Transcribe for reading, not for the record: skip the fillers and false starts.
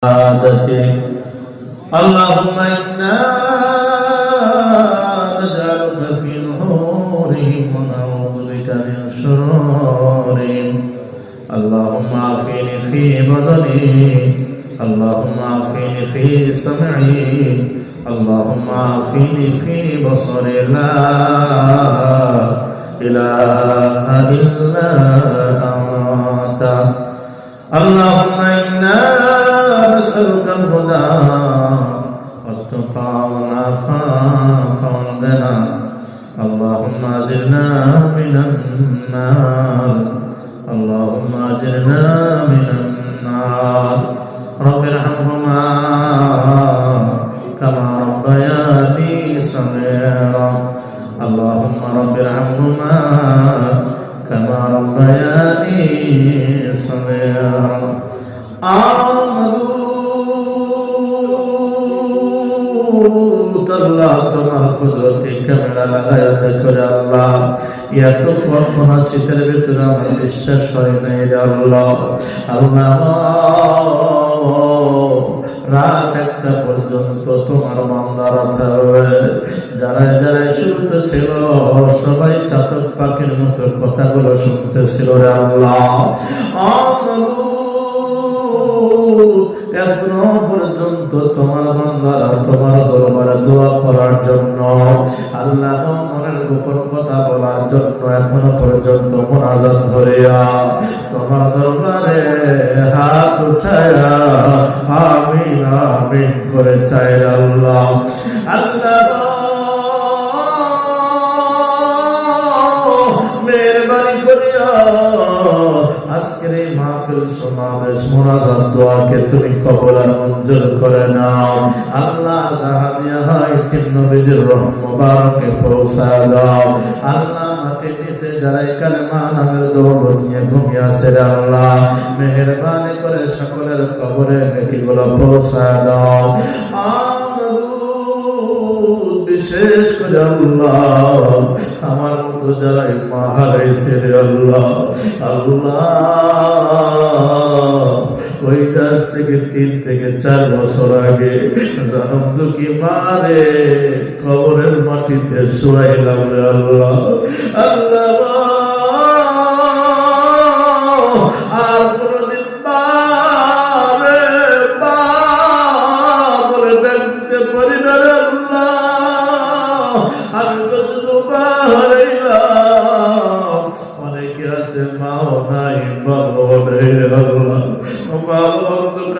عادتك اللهم إنا نجعلك في نحورهم ونعوذ بك من شرورهم اللهم عافني في بدني اللهم عافني في سمعي اللهم عافني في بصري لا إله إلا أنت اللهم إنا نسألك الهدى والتقى والعفاف والغنى اللهم أجرنا من النار اللهم أجرنا من النار رب ارحمهما كما ربياني صغيرا اللهم رب ارحمهما كما ربياني صغيرا আল্লাহ তোমার কুদরতি ক্যামেরা লাগায়া দেখো রে আল্লাহ এত কল্পনা শীতের ভিতরে আমার বিশ্বাস হয় নাই রে আল্লাহ আল্লাহ রাত একটা পর্যন্ত তোমার বান্দারা থাকবে যারা যারা শুনতে ছিল সবাই চাতক পাখির মতো কথাগুলো শুনতেছিল রে আল্লাহ এখনো পর্যন্ত তোমার বান্দারা তোমার দরবারে দোয়া করার জন্য আল্লাহ মনের গোপন কথা বলার জন্য এখনো পর্যন্ত মুনাজাত ধরিয়া তোমার দরবারে হাত উঠায়া আমিন আমিন করে চাই আল্লাহ আল্লাহ মেহেরবানি করিয়া আজকের এই মাহফিল সমাবেশ মুনাজাত দোয়াকে তুমি কবুল আর মঞ্জুর করে নাও আল্লাহ জাহানিয়া হয় তিন নবীর রহম মুবারকে পৌঁছা দাও আল্লাহ মাটির নিচে যারা কালেমা নামের দৌলত নিয়ে ঘুমিয়ে আছে রে আল্লাহ মেহেরবানি করে সকলের কবরে নেকিগুলো পৌঁছা দাও বিশেষ করে আল্লাহ আমার মতো যারা মা হারাইছে রে আল্লাহ আল্লাহ ওই কাজ থেকে 3 থেকে 4 বছর আগে জনম দুঃখী মারে কবরের মাটিতে শুয়াইলাম রে আল্লাহ আল্লাহ আর